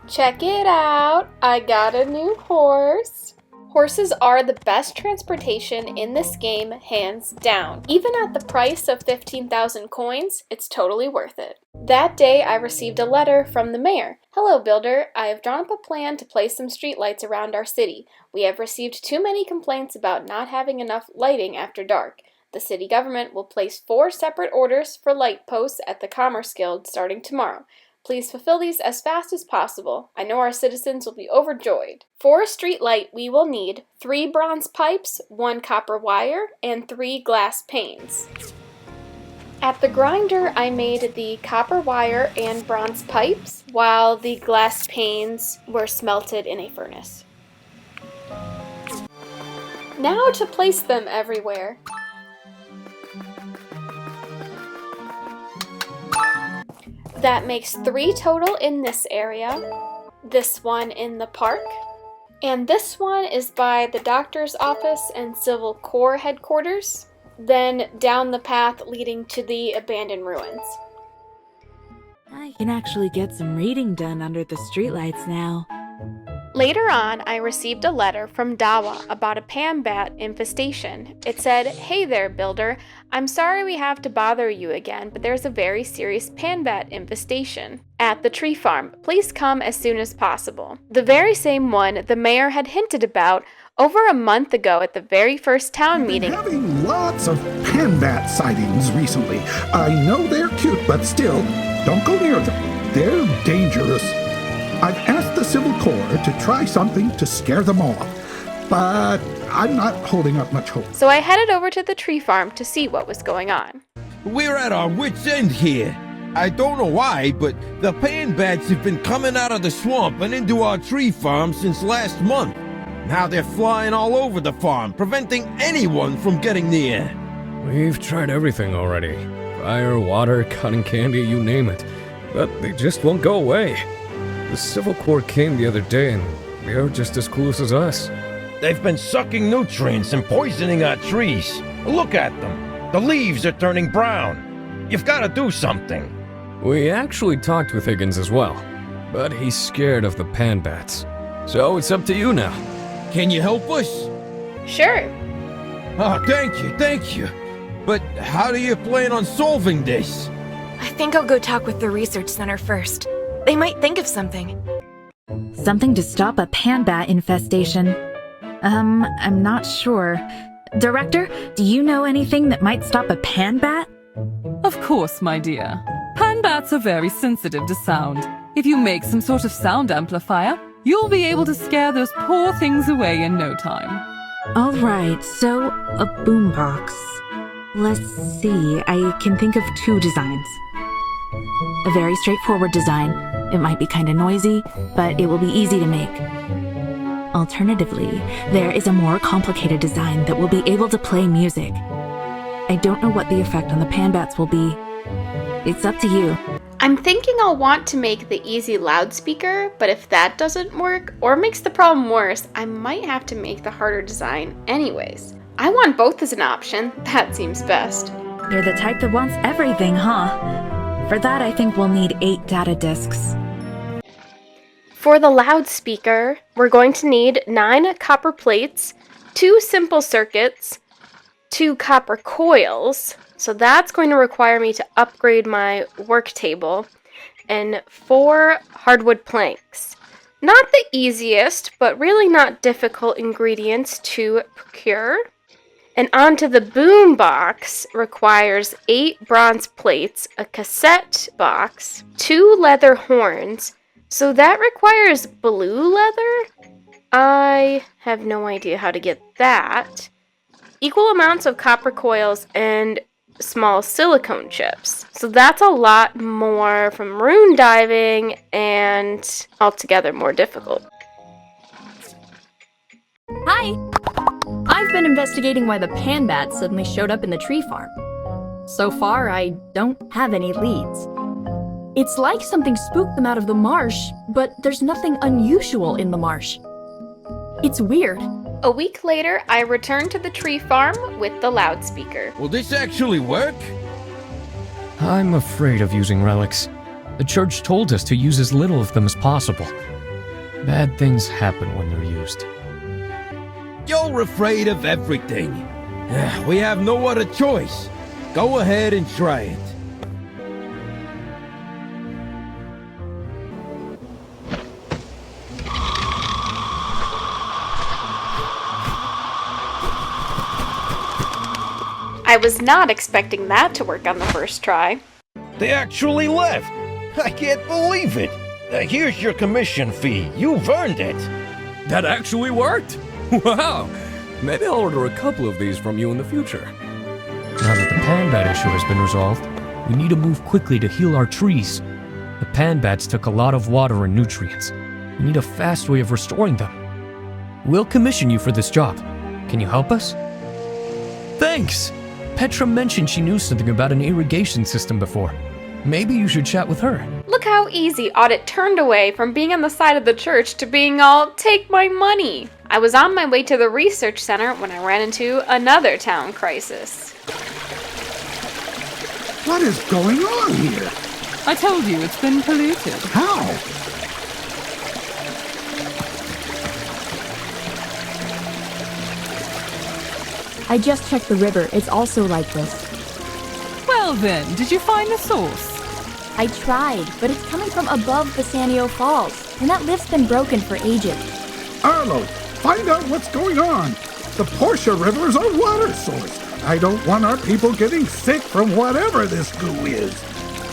Check it out! I got a new horse! Horses are the best transportation in this game, hands down. Even at the price of 15,000 coins, it's totally worth it. That day, I received a letter from the mayor. Hello, builder. I have drawn up a plan to place some streetlights around our city. We have received too many complaints about not having enough lighting after dark. The city government will place 4 separate orders for light posts at the Commerce Guild starting tomorrow. Please fulfill these as fast as possible. I know our citizens will be overjoyed. For a street light, we will need 3 bronze pipes, 1 copper wire, and 3 glass panes. At the grinder, I made the copper wire and bronze pipes, while the glass panes were smelted in a furnace. Now to place them everywhere. That makes 3 total in this area, this one in the park, and this one is by the doctor's office and Civil Corps headquarters, then down the path leading to the abandoned ruins. I can actually get some reading done under the streetlights now. Later on, I received a letter from Dawa about a panbat infestation. It said, "Hey there, builder. I'm sorry we have to bother you again, but there's a very serious panbat infestation at the tree farm. Please come as soon as possible." The very same one the mayor had hinted about over a month ago at the very first town meeting. I've been having lots of panbat sightings recently. I know they're cute, but still, don't go near them. They're dangerous. I've asked the Civil Corps to try something to scare them off, but I'm not holding up much hope. So I headed over to the tree farm to see what was going on. We're at our wits' end here. I don't know why, but the panbats have been coming out of the swamp and into our tree farm since last month. Now they're flying all over the farm, preventing anyone from getting near. We've tried everything already. Fire, water, cotton candy, you name it. But they just won't go away. The Civil Corps came the other day and they're just as clueless as us. They've been sucking nutrients and poisoning our trees. Look at them. The leaves are turning brown. You've got to do something. We actually talked with Higgins as well, but he's scared of the panbats. So it's up to you now. Can you help us? Sure. Oh, thank you. But how do you plan on solving this? I think I'll go talk with the research center first. They might think of something. Something to stop a panbat infestation. I'm not sure. Director, do you know anything that might stop a panbat? Of course, my dear. Panbats are very sensitive to sound. If you make some sort of sound amplifier, you'll be able to scare those poor things away in no time. All right, so a boombox. Let's see, I can think of 2 designs. A very straightforward design. It might be kinda noisy, but it will be easy to make. Alternatively, there is a more complicated design that will be able to play music. I don't know what the effect on the panbats will be. It's up to you. I'm thinking I'll want to make the easy loudspeaker, but if that doesn't work or makes the problem worse, I might have to make the harder design anyways. I want both as an option. That seems best. You're the type that wants everything, huh? For that, I think we'll need 8 data disks. For the loudspeaker, we're going to need 9 copper plates, 2 simple circuits, 2 copper coils, so that's going to require me to upgrade my work table, and 4 hardwood planks. Not the easiest, but really not difficult ingredients to procure. And onto the boom box requires 8 bronze plates, a cassette box, 2 leather horns, so that requires blue leather? I have no idea how to get that. Equal amounts of copper coils and small silicone chips. So that's a lot more from rune diving and altogether more difficult. Hi! I've been investigating why the panbats suddenly showed up in the tree farm. So far, I don't have any leads. It's like something spooked them out of the marsh, but there's nothing unusual in the marsh. It's weird. A week later, I returned to the tree farm with the loudspeaker. Will this actually work? I'm afraid of using relics. The church told us to use as little of them as possible. Bad things happen when they're used. You're afraid of everything. We have no other choice. Go ahead and try it. I was not expecting that to work on the first try. They actually left. I can't believe it. Here's your commission fee. You've earned it. That actually worked! Wow! Maybe I'll order a couple of these from you in the future. Now that the panbat issue has been resolved, we need to move quickly to heal our trees. The panbats took a lot of water and nutrients. We need a fast way of restoring them. We'll commission you for this job. Can you help us? Thanks! Petra mentioned she knew something about an irrigation system before. Maybe you should chat with her. Look how easy Audit turned away from being on the side of the church to being all, take my money. I was on my way to the research center when I ran into another town crisis. What is going on here? I told you it's been polluted. How? I just checked the river. It's also like this. Well then, did you find the source? I tried, but it's coming from above the Sanio Falls, and that lift's been broken for ages. Arlo, find out what's going on. The Portia River is our water source. I don't want our people getting sick from whatever this goo is.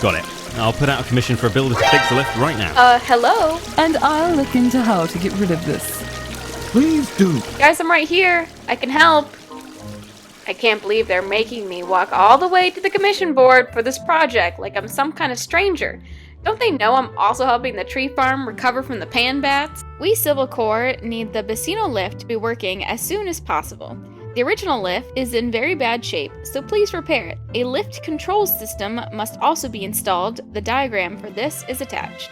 Got it. I'll put out a commission for a builder to fix the lift right now. Hello? And I'll look into how to get rid of this. Please do. Guys, I'm right here. I can help. I can't believe they're making me walk all the way to the commission board for this project like I'm some kind of stranger. Don't they know I'm also helping the tree farm recover from the panbats? We Civil Corps need the Bacino lift to be working as soon as possible. The original lift is in very bad shape, so please repair it. A lift control system must also be installed. The diagram for this is attached.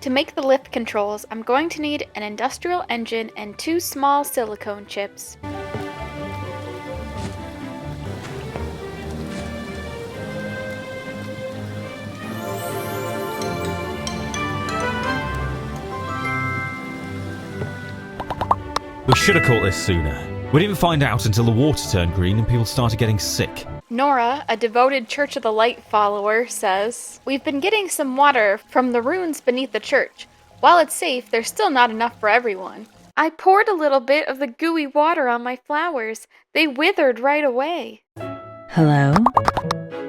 To make the lift controls, I'm going to need an industrial engine and 2 small silicone chips. We should have caught this sooner. We didn't find out until the water turned green and people started getting sick. Nora, a devoted Church of the Light follower, says, "We've been getting some water from the ruins beneath the church. While it's safe, there's still not enough for everyone. I poured a little bit of the gooey water on my flowers. They withered right away." Hello?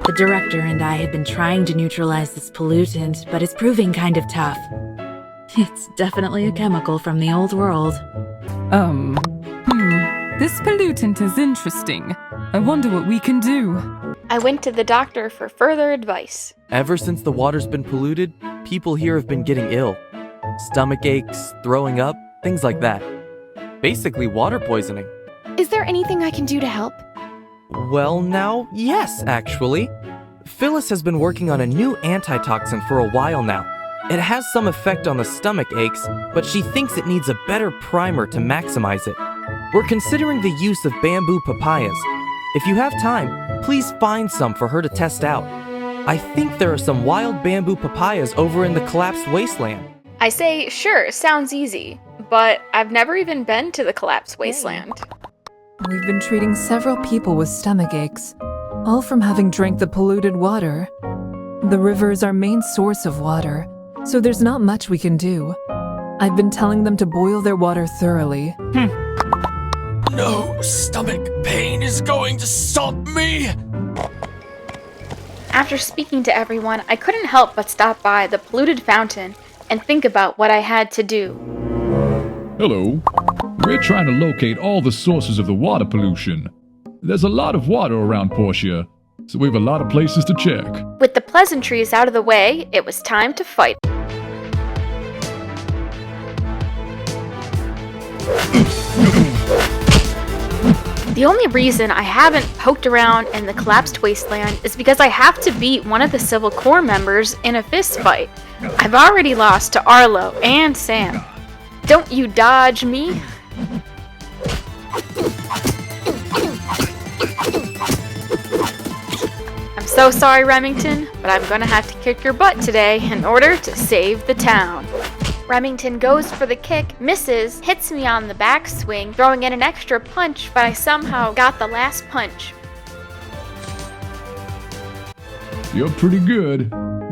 The director and I have been trying to neutralize this pollutant, but it's proving kind of tough. It's definitely a chemical from the old world. This pollutant is interesting. I wonder what we can do. I went to the doctor for further advice. Ever since the water's been polluted, people here have been getting ill. Stomach aches, throwing up, things like that. Basically water poisoning. Is there anything I can do to help? Well, now, yes, actually. Phyllis has been working on a new antitoxin for a while now. It has some effect on the stomach aches, but she thinks it needs a better primer to maximize it. We're considering the use of bamboo papayas. If you have time, please find some for her to test out. I think there are some wild bamboo papayas over in the collapsed wasteland. I say, sure, sounds easy, but I've never even been to the collapsed wasteland. We've been treating several people with stomach aches, all from having drank the polluted water. The river is our main source of water, so there's not much we can do. I've been telling them to boil their water thoroughly. No stomach pain is going to stop me! After speaking to everyone, I couldn't help but stop by the polluted fountain and think about what I had to do. Hello. We're trying to locate all the sources of the water pollution. There's a lot of water around Portia, so we have a lot of places to check. With the pleasantries out of the way, it was time to fight. The only reason I haven't poked around in the collapsed wasteland is because I have to beat one of the Civil Corps members in a fist fight. I've already lost to Arlo and Sam. Don't you dodge me. I'm so sorry, Remington, but I'm gonna have to kick your butt today in order to save the town. Remington goes for the kick, misses, hits me on the backswing, throwing in an extra punch, but I somehow got the last punch. You're pretty good.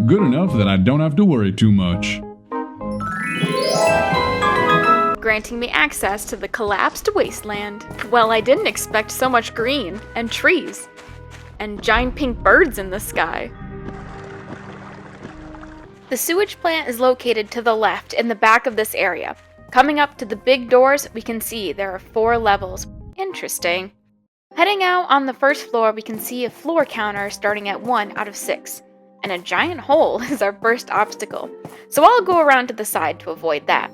Good enough that I don't have to worry too much. Granting me access to the collapsed wasteland. Well, I didn't expect so much green, and trees, and giant pink birds in the sky. The sewage plant is located to the left in the back of this area. Coming up to the big doors, we can see there are 4 levels. Interesting. Heading out on the first floor, we can see a floor counter starting at 1 out of 6. And a giant hole is our first obstacle. So I'll go around to the side to avoid that.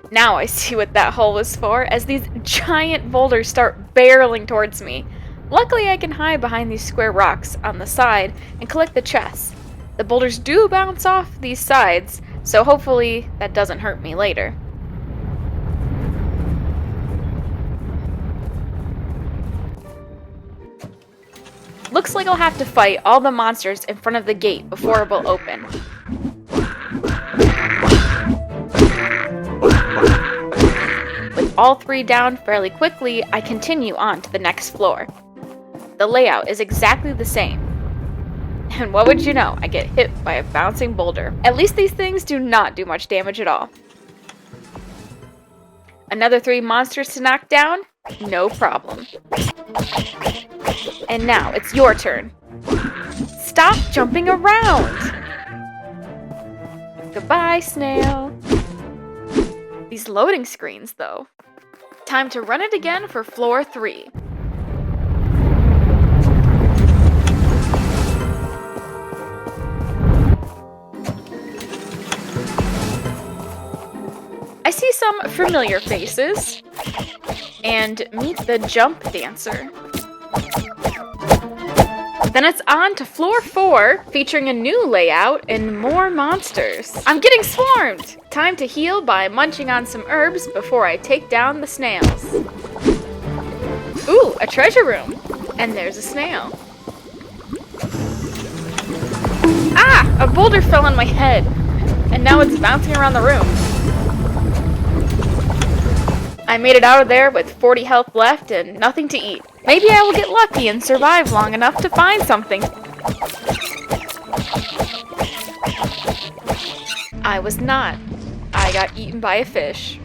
Now I see what that hole was for, as these giant boulders start barreling towards me. Luckily I can hide behind these square rocks on the side and collect the chests. The boulders do bounce off these sides, so hopefully that doesn't hurt me later. Looks like I'll have to fight all the monsters in front of the gate before it will open. With all 3 down fairly quickly, I continue on to the next floor. The layout is exactly the same. And what would you know, I get hit by a bouncing boulder. At least these things do not do much damage at all. Another 3 monsters to knock down? No problem. And now it's your turn. Stop jumping around! Goodbye, snail. These loading screens, though. Time to run it again for floor 3. I see some familiar faces, and meet the jump dancer. Then it's on to floor 4, featuring a new layout and more monsters. I'm getting swarmed! Time to heal by munching on some herbs before I take down the snails. Ooh, a treasure room! And there's a snail. Ah! A boulder fell on my head, and now it's bouncing around the room. I made it out of there with 40 health left and nothing to eat. Maybe I will get lucky and survive long enough to find something. I was not. I got eaten by a fish.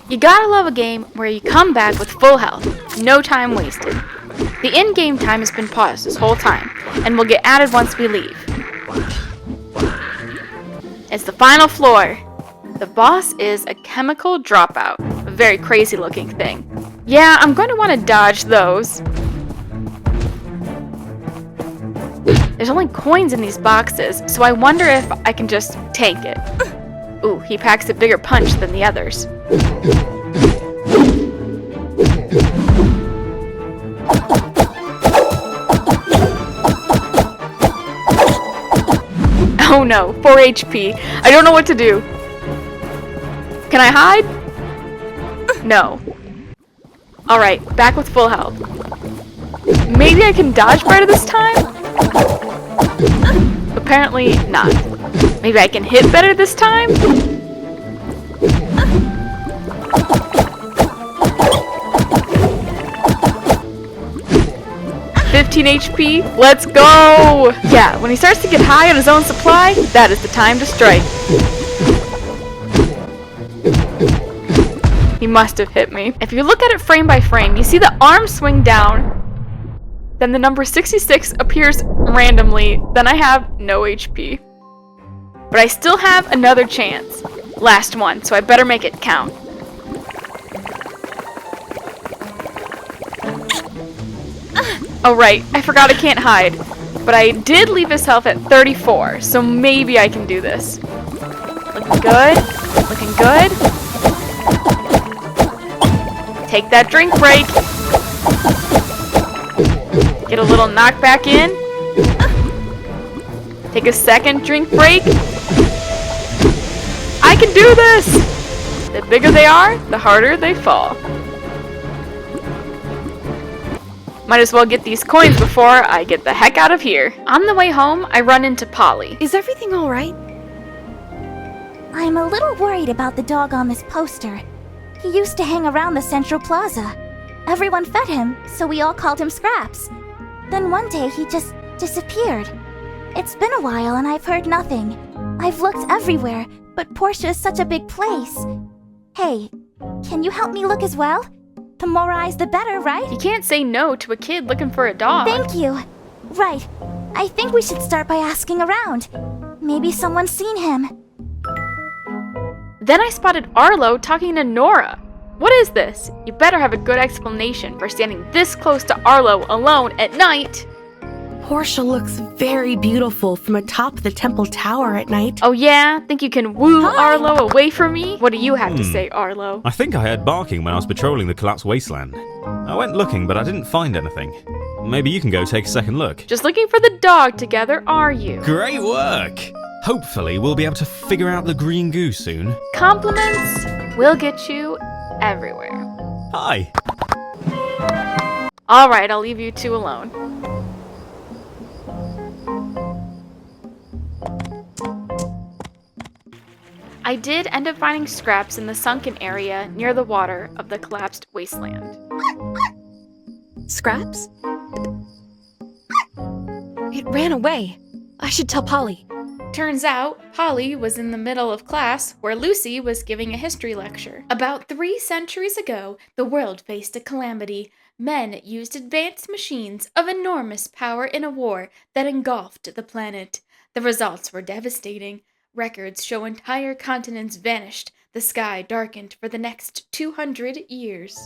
You gotta love a game where you come back with full health. No time wasted. The in-game time has been paused this whole time, and will get added once we leave. It's the final floor. The boss is a chemical dropout. A very crazy looking thing. Yeah, I'm going to want to dodge those. There's only coins in these boxes, so I wonder if I can just tank it. Ooh, he packs a bigger punch than the others. Oh no, 4 HP. I don't know what to do. Can I hide? No. Alright, back with full health. Maybe I can dodge better this time? Apparently not. Maybe I can hit better this time? $15 HP, let's go! Yeah, when he starts to get high on his own supply, that is the time to strike. He must have hit me. If you look at it frame by frame, you see the arm swing down, then the number 66 appears randomly, then I have no HP. But I still have another chance. Last one, so I better make it count. Oh right, I forgot I can't hide. But I did leave his health at 34, so maybe I can do this. Looking good. Looking good. Take that drink break. Get a little knockback in. Take a second drink break. I can do this! The bigger they are, the harder they fall. Might as well get these coins before I get the heck out of here. On the way home, I run into Polly. Is everything alright? I'm a little worried about the dog on this poster. He used to hang around the Central Plaza. Everyone fed him, so we all called him Scraps. Then one day he just disappeared. It's been a while and I've heard nothing. I've looked everywhere, but Portia is such a big place. Hey, can you help me look as well? The more eyes, the better, right? You can't say no to a kid looking for a dog. Thank you. Right. I think we should start by asking around. Maybe someone's seen him. Then I spotted Arlo talking to Nora. What is this? You better have a good explanation for standing this close to Arlo alone at night. Portia looks very beautiful from atop the temple tower at night. Oh yeah? Think you can woo Arlo away from me? What do you have to say, Arlo? I think I heard barking when I was patrolling the collapsed wasteland. I went looking, but I didn't find anything. Maybe you can go take a second look. Just looking for the dog together, are you? Great work! Hopefully we'll be able to figure out the green goo soon. Compliments will get you everywhere. Hi! Alright, I'll leave you two alone. I did end up finding Scraps in the sunken area near the water of the collapsed wasteland. Scraps? It ran away. I should tell Polly. Turns out, Polly was in the middle of class where Lucy was giving a history lecture. About 3 centuries ago, the world faced a calamity. Men used advanced machines of enormous power in a war that engulfed the planet. The results were devastating. Records show entire continents vanished. The sky darkened for the next 200 years.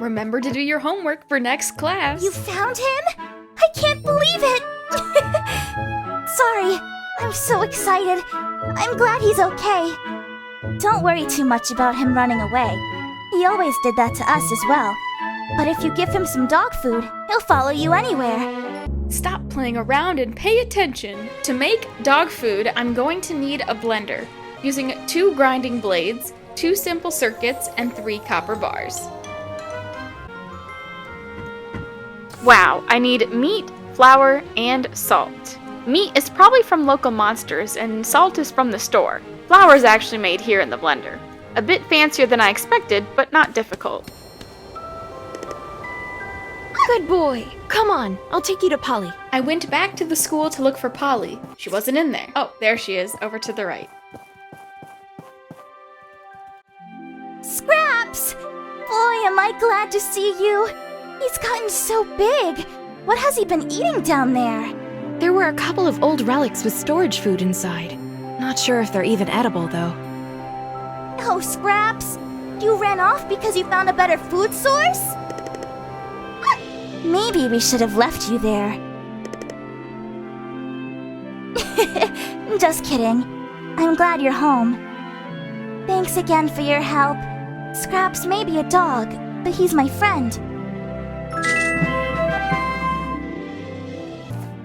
Remember to do your homework for next class. You found him? I can't believe it! Sorry, I'm so excited. I'm glad he's okay. Don't worry too much about him running away. He always did that to us as well. But if you give him some dog food, he'll follow you anywhere. Stop playing around and pay attention. To make dog food, I'm going to need a blender, using 2 grinding blades, 2 simple circuits, and 3 copper bars. Wow, I need meat, flour, and salt. Meat is probably from local monsters, and salt is from the store. Flour is actually made here in the blender. A bit fancier than I expected, but not difficult. Good boy. Come on, I'll take you to Polly. I went back to the school to look for Polly. She wasn't in there. Oh, there she is, over to the right. Scraps! Boy, am I glad to see you. He's gotten so big. What has he been eating down there? There were a couple of old relics with storage food inside. Not sure if they're even edible, though. Oh, Scraps! You ran off because you found a better food source? Maybe we should have left you there. Just kidding. I'm glad you're home. Thanks again for your help. Scraps may be a dog, but he's my friend.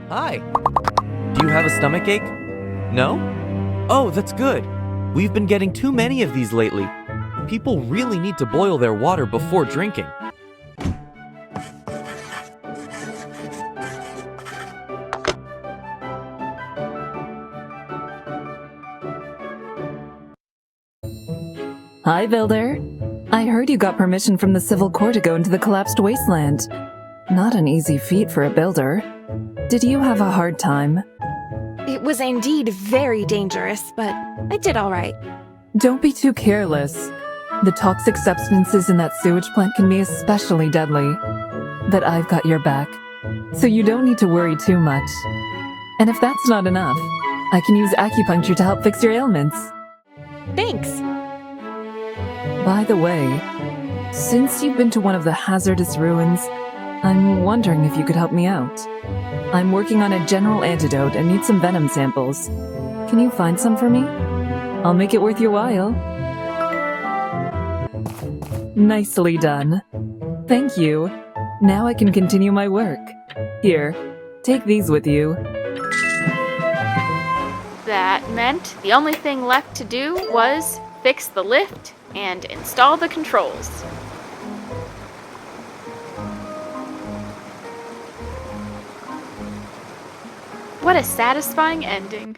Hi. Do you have a stomachache? No? Oh, that's good. We've been getting too many of these lately. People really need to boil their water before drinking. Hi, Builder. I heard you got permission from the Civil Corps to go into the collapsed wasteland. Not an easy feat for a builder. Did you have a hard time? It was indeed very dangerous, but I did all right. Don't be too careless. The toxic substances in that sewage plant can be especially deadly. But I've got your back, so you don't need to worry too much. And if that's not enough, I can use acupuncture to help fix your ailments. Thanks. By the way, since you've been to one of the hazardous ruins, I'm wondering if you could help me out. I'm working on a general antidote and need some venom samples. Can you find some for me? I'll make it worth your while. Nicely done. Thank you. Now I can continue my work. Here, take these with you. That meant the only thing left to do was fix the lift and install the controls. What a satisfying ending.